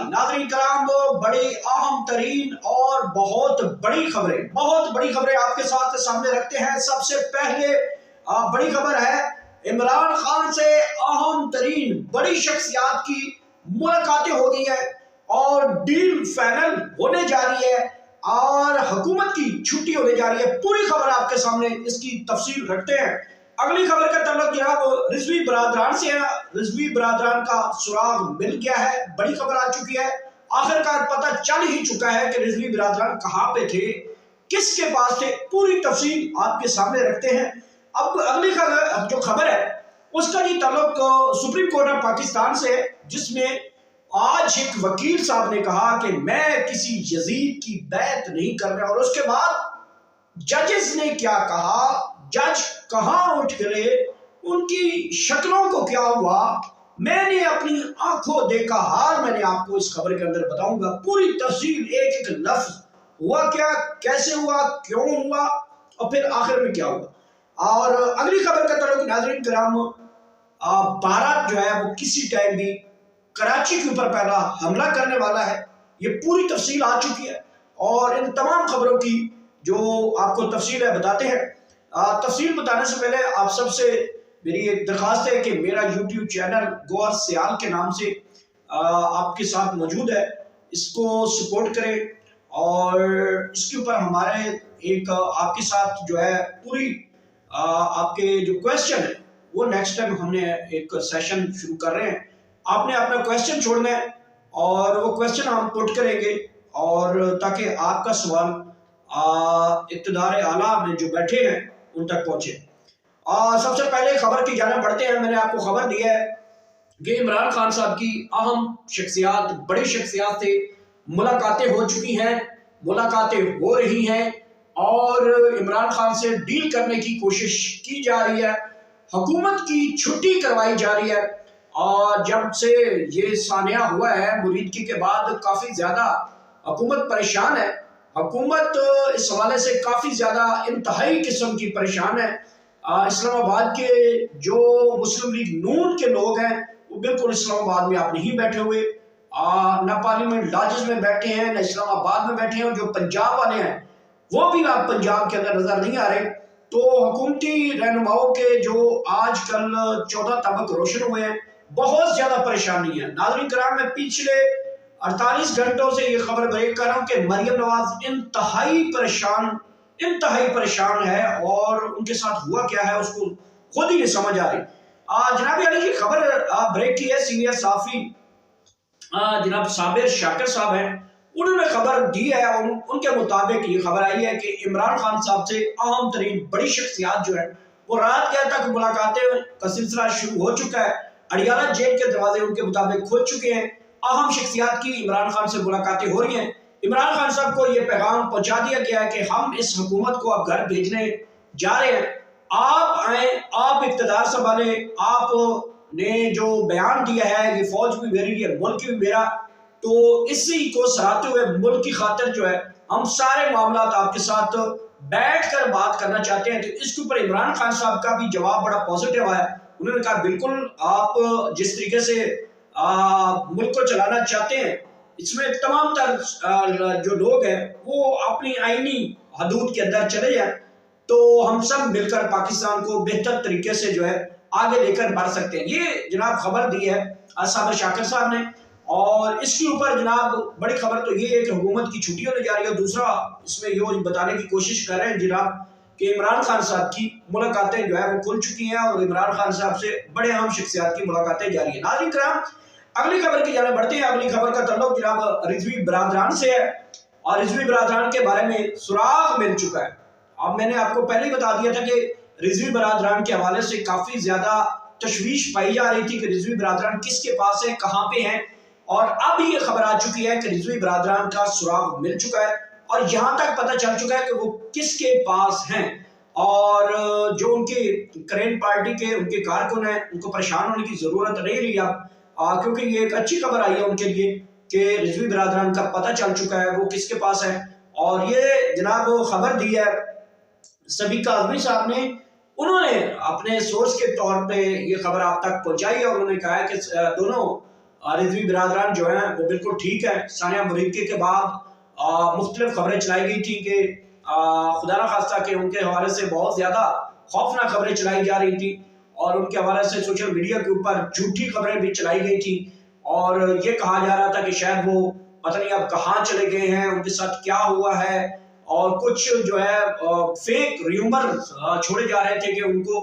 नाज़रीन कराम, बड़ी अहम तरीन और बहुत बड़ी खबरें आपके साथ सामने रखते हैं। सबसे पहले बड़ी खबर है, इमरान खान से अहम तरीन बड़ी शख्सियात की मुलाकातें हो गई है और डील फाइनल होने जा रही है और हुकूमत की छुट्टी होने जा रही है। पूरी खबर आपके सामने, इसकी तफसील रखते हैं। अगली खबर का तल्लुक जनाब रिजवी बरादरान से है। रिजवी बरादरान का सुराग मिल गया है, बड़ी खबर आ चुकी है। आखिरकार पता चल ही चुका है कि रिजवी बरादरान कहाँ पे थे, किसके पास थे। पूरी तफसील आपके सामने रखते हैं। अब अगली जो खबर है उसका जी ताल्लुक सुप्रीम कोर्ट ऑफ पाकिस्तान से है, जिसमें आज एक वकील साहब ने कहा कि मैं किसी यजीद की बैत नहीं कर रहा। और उसके बाद जजेस ने क्या कहा, जज कहां उठ गए, उनकी शक्लों को क्या हुआ, मैंने अपनी आंखों देखा हाल मैंने आपको इस खबर के अंदर बताऊंगा। पूरी तफसील, एक एक लफ्ज, हुआ क्या, कैसे हुआ, क्यों हुआ और फिर आखिर में क्या हुआ। और अगली खबर का ताल्लुक नाज़रीन किराम, भारत जो है वो किसी टाइम भी कराची के ऊपर पहला हमला करने वाला है। ये पूरी तफसील आ चुकी है और इन तमाम खबरों की जो आपको तफसील है बताते हैं। तफसील बताने से पहले आप सबसे मेरी एक दरख्वास्त है कि मेरा यूट्यूब चैनल गौहर सियाल के नाम से आपके साथ मौजूद है, इसको सपोर्ट करें और इसके ऊपर हमारे एक आपके साथ जो है पूरी आपके जो क्वेश्चन है वो नेक्स्ट टाइम हमने एक सेशन शुरू कर रहे हैं। आपने अपना क्वेश्चन छोड़ना है और वो क्वेश्चन हम पुट करेंगे और ताकि आपका सवाल इक़्तिदार आला में जो बैठे हैं उन तक पहुंचे। सबसे पहले खबर की जाने बढ़ते हैं। मैंने आपको खबर दी है कि इमरान खान साहब की अहम शख्सियात, बड़ी शख्सियात से मुलाकातें हो चुकी हैं, मुलाकातें हो रही हैं और इमरान खान से डील करने की कोशिश की जा रही है। हुकूमत की छुट्टी करवाई जा रही है और जब से ये सानिया हुआ है मुरीदकी के बाद काफ़ी ज़्यादा हुकूमत परेशान है। हुकूमत इस हवाले से काफ़ी ज़्यादा इंतहाई किस्म की परेशान है। इस्लामाबाद के जो मुस्लिम लीग नून के लोग हैं वो बिल्कुल इस्लामाबाद में आप नहीं बैठे हुए, ना पार्लियामेंट लॉजेस में बैठे हैं, ना इस्लामाबाद में बैठे हैं। जो पंजाब वाले हैं वो भी आप पंजाब के अंदर नज़र नहीं आ रहे। तो हुकूमती रहनुमाओं के जो आजकल 14 तबक रोशन हुए हैं, बहुत ज़्यादा परेशानी है। नाज़रीन कराम, मैं पिछले 48 घंटों से ये खबर ब्रेक कर रहा हूँ कि मरियम नवाज इंतहाई परेशान है और उनके साथ हुआ क्या है उसको खुद ही नहीं समझ आ रही। जनाब अली की खबर ब्रेक की है, सीनियर साफी जनाब साबिर शाकिर साहब हैं, उन्होंने खबर दी है। उनके मुताबिक ये खबर आई है कि इमरान खान साहब से अहम तरीन बड़ी शख्सियात जो है वो रात गया तक मुलाकातें का सिलसिला शुरू हो चुका है। अडियाला जेल के दरवाजे उनके मुताबिक खुल चुके हैं। अहम शख्सियात की इमरान खान से मुलाकातें हो रही हैं। इमरान खान साहब को यह पैगाम पहुंचा दिया गया है कि हम इस हुकूमत को अब घर भेजने जा रहे हैं, आप आए, आप इक़्तिदार संभाले, आपने जो बयान दिया है ये फौज भी मेरी है, मुल्क भी मेरा, तो इसी को सराहते हुए मुल्क की खातिर जो है हम सारे मामला आपके साथ बैठ कर बात करना चाहते हैं। तो इसके ऊपर इमरान खान साहब का भी जवाब बड़ा पॉजिटिव आया। उन्होंने कहा बिल्कुल आप जिस तरीके से मुल्क को चलाना चाहते हैं इसमें तमाम तर जो लोग हैं वो अपनी आईनी हदूद के अंदर चले जाएं तो हम सब मिलकर पाकिस्तान को बेहतर तरीके से जो है आगे लेकर बढ़ सकते हैं। ये जनाब खबर दी है साबिर शाकिर साहब ने। और इसके ऊपर जनाब बड़ी खबर तो ये है कि हुकूमत की छुट्टी होने जा रही है। दूसरा इसमें ये बताने की कोशिश कर रहे हैं जनाब कि इमरान खान साहब की मुलाकातें जो है वो खुल चुकी हैं और इमरान खान साहब से बड़े अहम शख्सियात की मुलाकातें जारी है। नाज़रीन कराम, अगली खबर की जाने बढ़ते हैं। अगली खबर का तल्लुक जनाब रिजवी बरादरान से है और रिजवी बरादरान के बारे में सुराग मिल चुका है। अब मैंने आपको पहले ही बता दिया था कि रिजवी बरादरान के हवाले से काफ़ी ज़्यादा तशवीश पाई जा रही थी कि रिजवी बरादरान किसके पास है, कहाँ पे हैं, और अब ये खबर आ चुकी है कि रिजवी बरादरान का सुराग मिल चुका है और यहाँ तक पता चल चुका है कि वो किसके पास हैं। और जो उनके करेंट पार्टी के उनके कारकुन हैं उनको परेशान होने की ज़रूरत नहीं रही अब, क्योंकि ये एक अच्छी खबर आई है उनके लिए कि रिजवी बरादरान का पता चल चुका है वो किसके पास है। और ये जनाब खबर दी है सबीका आज़मी साहब ने, उन्होंने अपने सोर्स के तौर पे ये खबर आप तक पहुंचाई है और उन्होंने कहा है कि दोनों रिजवी बिरादरान जो हैं वो बिल्कुल ठीक है। सानिया मुरीकी के बाद मुख्तलिफ खबरें चलाई गई थी कि खुदा न खास्ता के उनके हवाले से बहुत ज़्यादा खौफनाक खबरें चलाई जा रही थी और उनके हवाले से सोशल मीडिया के ऊपर झूठी खबरें भी चलाई गई थी और ये कहा जा रहा था कि शायद वो पता नहीं अब कहाँ चले गए हैं, उनके साथ क्या हुआ है, और कुछ जो है फेक र्यूमर छोड़े जा रहे थे कि उनको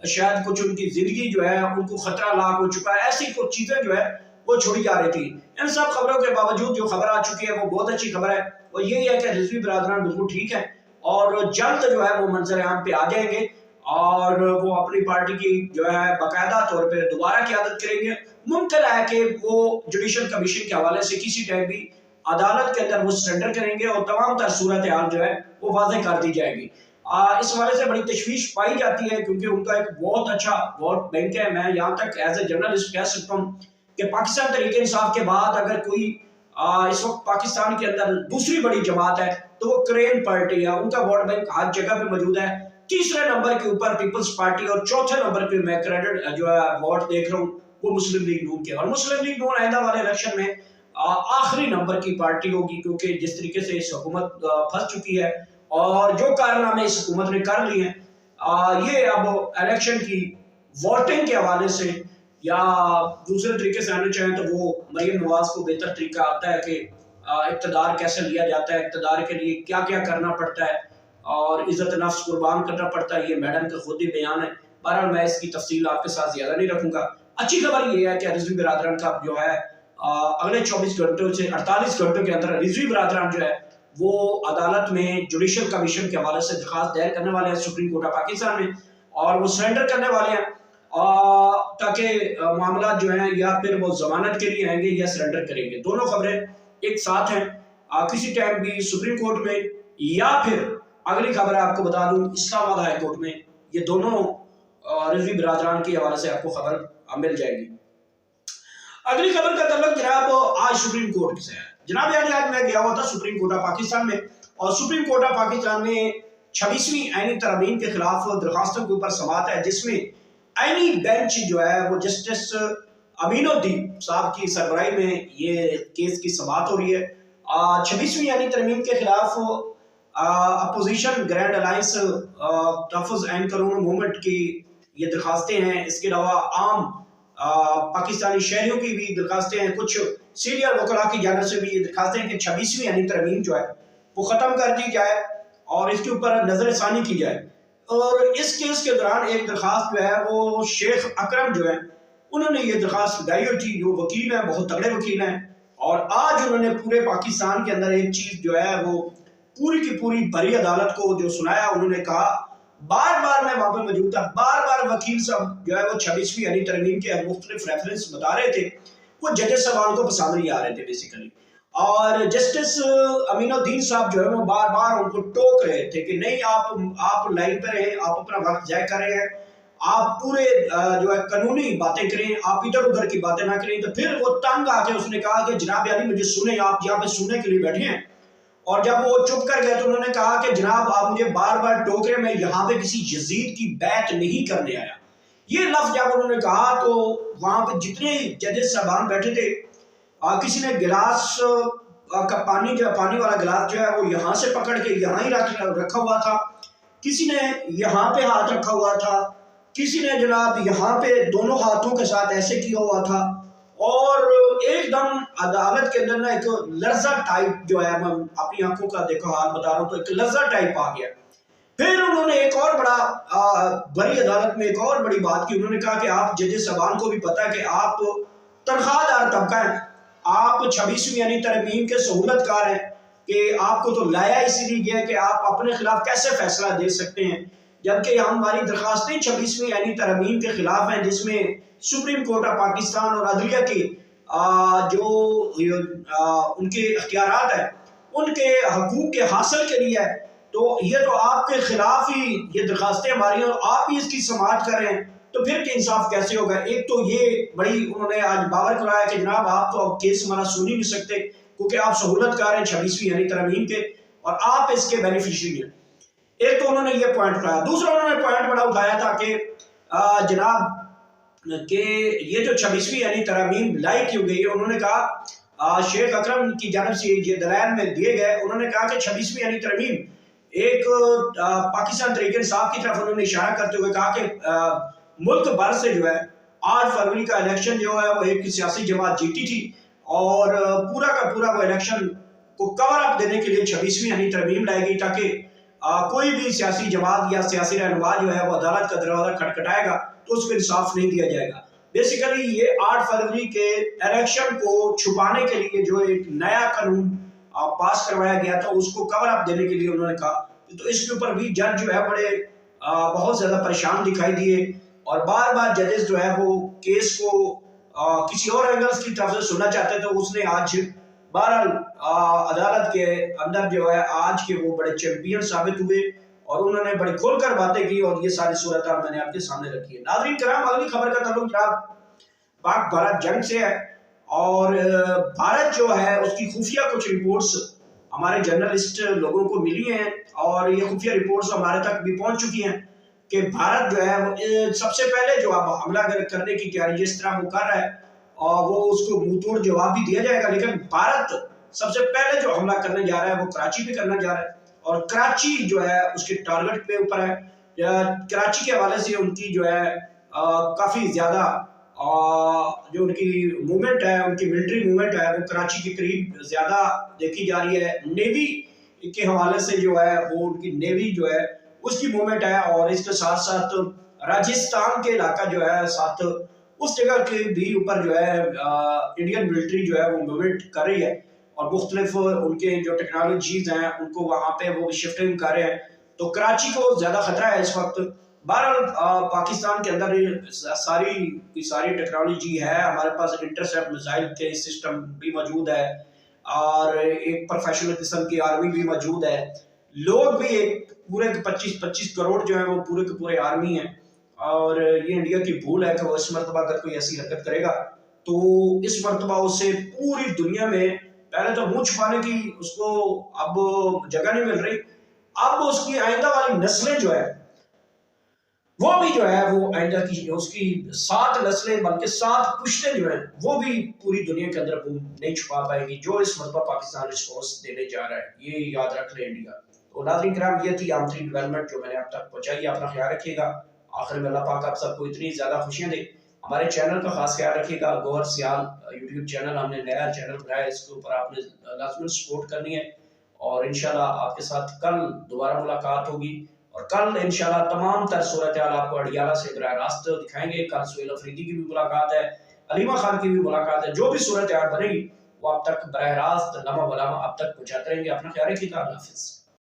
शायद कुछ उनकी जिंदगी जो है उनको खतरा लाक हो चुका है। ऐसी कुछ चीजें जो है वो छोड़ी जा रही थी। इन सब खबरों के बावजूद जो खबर आ चुकी है वो बहुत अच्छी खबर है, वो यही है कि रिजवी बिरादरान बिल्कुल ठीक है और जल्द जो है वो मंजर आम पे आ जाएंगे और वो अपनी पार्टी की जो है बाकायदा तौर पे दोबारा क़यादत करेंगे। मुमकिन है कि वो जुडिशल कमीशन के हवाले से किसी टाइम भी अदालत के अंदर वो सरेंडर करेंगे और तमाम तर सूरत हाल जो है वो वाज़ेह कर दी जाएगी। इस हवाले से बड़ी तशवीश पाई जाती है क्योंकि उनका एक बहुत अच्छा वोट बैंक है। मैं यहाँ तक एज ए जर्नलिस्ट कह सकता हूँ कि पाकिस्तान तहरीक इंसाफ के बाद अगर कोई इस वक्त पाकिस्तान के अंदर दूसरी बड़ी जमात है तो वो क्रेन पार्टी है। उनका वोट बैंक हर जगह पे मौजूद है। तीसरे नंबर के ऊपर पीपल्स पार्टी और चौथे नंबर पे मैं क्रेडिट जो है वोट देख रहा हूँ वो मुस्लिम लीग नून के, और मुस्लिम लीग नून आइंदा वाले इलेक्शन में आखिरी नंबर की पार्टी होगी क्योंकि जिस तरीके से इस हुकूमत फंस चुकी है और जो कारनामे इस हुकूमत ने कर लिए हैं, ये अब इलेक्शन की वोटिंग के हवाले से या दूसरे तरीके से आना चाहें तो वो मरीम नवाज को बेहतर तरीका आता है कि इक़्तिदार कैसे लिया जाता है, इक़्तिदार के लिए क्या क्या करना पड़ता है और इज़्ज़त नफ्स कुर्बान करना पड़ता है। ये मैडम का खुद ही बयान है। बहरहाल मैं इसकी तफसील आपके साथ ज़्यादा नहीं रखूँगा। अच्छी खबर ये है कि रिजवी बिरादरान का जो है अगले 24 घंटों से 48 घंटों के अंदर रिजवी बिरादरान जो है वो अदालत में जुडिशल कमीशन के हवाले से दरख्वास्त दायर करने वाले हैं सुप्रीम कोर्ट ऑफ पाकिस्तान में और वो सरेंडर करने वाले हैं ताकि मामला जो है या फिर वो जमानत के लिए आएंगे या सरेंडर करेंगे। दोनों खबरें एक साथ हैं। किसी टाइम भी सुप्रीम कोर्ट में या फिर अगली खबर आपको बता दूं इस्लामाबाद हाई कोर्ट में, ये दोनों रिजवी बिरादरान के हवाले से आपको खबर मिल जाएगी। अगली खबर का तल्लुक जनाब आज सुप्रीम कोर्ट से है। जनाब आज मैं गया हुआ था सुप्रीम कोर्ट ऑफ पाकिस्तान में और सुप्रीम कोर्ट ऑफ पाकिस्तान में 26वीं आईनी तरमीम के खिलाफ दरखास्तों के ऊपर समाअत है जिसमें आईनी बेंच जो है वो जस्टिस अमीनुद्दीन साहब की सरबराही में ये केस की समाअत हो रही है। 26वीं आईनी तरमीम के खिलाफ अपोजिशन ग्रैंड अलायंस तहफ़्फ़ुज़ एंड कानून मूवमेंट की ये दरखास्तें हैं। इसके अलावा आम पाकिस्तानी शहरियों की भी दरखास्तें हैं। कुछ सीनियर वकला की जानिब से भी ये दरखास्तें हैं कि 26वीं यानी तरमीम जो है वो ख़त्म कर दी जाए और इसके ऊपर नज़रसानी की जाए। और इस केस के दौरान एक दरखास्त जो है वो शेख अकरम जो है उन्होंने ये दरखास्त लगाई हुई थी, जो वकील हैं बहुत तगड़े वकील हैं, और आज उन्होंने पूरे पाकिस्तान के अंदर एक चीज़ जो है वो पूरी की पूरी बड़ी अदालत को जो सुनाया। उन्होंने कहा, बार बार मैं वहां पर मौजूद था, बार बार वकील साहब जो है वो 26वीं यानी तरमीम के मुख्तलिफ रेफरेंस बता रहे थे, वो जजेस साहब को पसंद नहीं आ रहे थे बेसिकली। और जस्टिस अमीनुद्दीन साहब जो है वो बार बार उनको टोक रहे थे कि नहीं आप लाइन पर रहें, आप अपना वक्त ज़ाया कर रहे हैं, आप पूरे जो है कानूनी बातें करें, आप इधर उधर की बातें ना करें। तो फिर वो तंग आके उसने कहा कि जनाब यानी मुझे सुने, आप यहाँ पे सुनने के लिए बैठे हैं। और जब वो चुप कर गए तो उन्होंने कहा कि जनाब आप मुझे बार बार टोक रहे, मैं यहाँ पे किसी यजीद की बैत नहीं करने आया। ये लफ्ज जब उन्होंने कहा तो वहां पे जितने जजेस साहबान बैठे थे, किसी ने गिलास का पानी वाला गिलास जो है वो यहाँ से पकड़ के यहाँ ही रखा हुआ था, किसी ने यहाँ पे हाथ रखा हुआ था, किसी ने जनाब यहाँ पे दोनों हाथों के साथ ऐसे किया हुआ था, और एकदम अदालत के अंदर ना एक लर्जा टाइप जो है, मैं अपनी आंखों का देखो हाल बता रहा हूँ, तो एक लर्जा टाइप आ गया। फिर उन्होंने एक और बड़ी अदालत में एक और बड़ी बात की। उन्होंने कहा कि आप जजेस साहबान को भी पता है कि आप तनख्वाहदार तबका हैं, आप 26वीं यानी तरमीम के सहूलतकार हैं, कि आपको तो लाया इसीलिए गया कि आप अपने खिलाफ कैसे फैसला दे सकते हैं, जबकि हमारी दरखास्तें 26वीं यानी तरमीम के खिलाफ हैं जिसमें सुप्रीम कोर्ट ऑफ पाकिस्तान और अदलिया के जो उनके अख्तियारात हैं उनके हकूक के हासिल के लिए है। तो ये तो आपके खिलाफ ही ये दरखास्तें हमारी हैं, आप ही इसकी समाअत कर रहे हैं, तो फिर के इंसाफ कैसे होगा। एक तो ये बड़ी उन्होंने आज बावर कराया कि जनाब आप तो अब केस हमारा सुन ही नहीं सकते क्योंकि आप सहूलतकार हैं 26वीं यानी तरमीम के और आप इसके बेनिफिशियरी हैं। एक तो उन्होंने ये पॉइंट उठाया। दूसरा उन्होंने पॉइंट बड़ा उठाया था कि जनाब کہ یہ جو 26ویں یعنی ترامیم لائی کیوں گئی ہے، انہوں نے کہا شیخ اکرم کی جانب سے یہ دلائل میں دیے گئے، انہوں نے کہا کہ 26ویں یعنی ترمیم ایک پاکستان تحریک انصاف کی طرف انہوں نے اشارہ کرتے ہوئے کہا کہ ملک بھر سے جو ہے 8 فروری کا الیکشن جو ہے وہ ایک سیاسی جماعت جیتی تھی، اور پورا کا پورا وہ الیکشن کو کور اپ دینے کے لیے 26ویں یعنی ترمیم لائی گئی، تاکہ کوئی بھی سیاسی جماعت یا سیاسی رہنما جو ہے وہ عدالت کا دروازہ کھٹکھٹائے گا تو اس کو انصاف نہیں دیا جائے گا۔ بیسیکلی یہ 8 فروری کے الیکشن کو چھپانے کے لیے جو ایک نیا قانون پاس کروایا گیا تھا اس کو کور اپ دینے کے لیے انہوں نے کہا، تو اس کے اوپر بھی جج جو ہے بڑے بہت زیادہ پریشان دکھائی دیے، اور بار بار ججز جو ہے وہ کیس کو کسی اور اینگلز کی طرف سے سننا چاہتے تھے۔ اس نے آج بہرحال عدالت کے اندر جو ہے آج کے وہ بڑے چیمپئن ثابت ہوئے، اور انہوں نے بڑی کھول کر باتیں کی، اور یہ ساری صورتحال میں نے آپ کے سامنے رکھی ہے۔ ناظرین کرام، اگلی خبر کا تعلق جناب پاک بھارت جنگ سے ہے، اور بھارت جو ہے اس کی خفیہ کچھ رپورٹس ہمارے جرنلسٹ لوگوں کو ملی ہیں، اور یہ خفیہ رپورٹس ہمارے تک بھی پہنچ چکی ہیں کہ بھارت جو ہے وہ سب سے پہلے جو اب حملہ کرنے کی تیاری جس طرح وہ کر رہا ہے، اور وہ اس کو منہ توڑ جواب بھی دیا جائے گا، لیکن بھارت سب سے پہلے جو حملہ کرنے جا رہا ہے وہ کراچی پہ کرنا جا رہا ہے، اور کراچی جو ہے اس کے ٹارگٹ پہ اوپر ہے۔ کراچی کے حوالے سے ان کی جو ہے کافی زیادہ جو ان کی موومنٹ ہے، ان کی ملٹری موومنٹ ہے، وہ کراچی کے قریب زیادہ دیکھی جا رہی ہے۔ نیوی کے حوالے سے جو ہے وہ ان کی نیوی جو ہے اس کی موومنٹ ہے، اور اس کے ساتھ ساتھ راجستھان کے علاقہ جو ہے ساتھ اس جگہ کے بھی اوپر جو ہے انڈین ملٹری جو ہے وہ موومنٹ کر رہی ہے، اور مختلف ان کے جو ٹیکنالوجیز ہیں ان کو وہاں پہ وہ شفٹنگ کر رہے ہیں، تو کراچی کو زیادہ خطرہ ہے اس وقت۔ بہرحال پاکستان کے اندر ساری ٹیکنالوجی ہے، ہمارے پاس انٹرسیپٹ میزائل کے سسٹم بھی موجود ہے، اور ایک پروفیشنل قسم کی آرمی بھی موجود ہے، لوگ بھی ایک پورے 25 کروڑ جو ہیں وہ پورے کے پورے آرمی ہیں، اور یہ انڈیا کی بھول ہے کہ وہ اس مرتبہ اگر کوئی ایسی حرکت کرے گا تو اس مرتبہ اسے پوری دنیا میں پہلے تو منہ چھپانے کی اس کو اب جگہ نہیں مل رہی، اب اس کی آئندہ والی نسلیں جو ہے وہ بھی جو ہے وہ آئندہ کی اس کی 7 نسلیں بلکہ 7 پشتیں جو ہیں وہ بھی پوری دنیا کے اندر نہیں چھپا پائے گی جو اس مرتبہ پاکستان رسپانس دینے جا رہا ہے، یہ یاد رکھ لے انڈیا۔ تو ناظرین کرام، یہ تھی عام ترین ڈیولپمنٹ جو میں نے اب تک پہنچائی، اپنا خیال رکھیے گا، آخر میں اللہ پاک آپ سب کو اتنی زیادہ خوشیاں دے۔ ہمارے چینل کا خاص خیال رکھیے گا، گوہر سیال یوٹیوب چینل ہم نے نیا چینل بنایا ہے، اس کے اوپر آپ نے لازماً سپورٹ کرنی ہے، اور انشاءاللہ آپ کے ساتھ کل دوبارہ ملاقات ہوگی، اور کل انشاءاللہ تمام تر صورتحال آپ کو اڈیالہ سے براہ راست دکھائیں گے۔ کل سہیل افریدی کی بھی ملاقات ہے، علیمہ خان کی بھی ملاقات ہے، جو بھی صورتحال بنے گی وہ آپ تک براہ راست لمحہ بلمحہ آپ تک پہنچاتے رہیں گے۔ اپنا خیال رکھیے گا، اللہ حافظ۔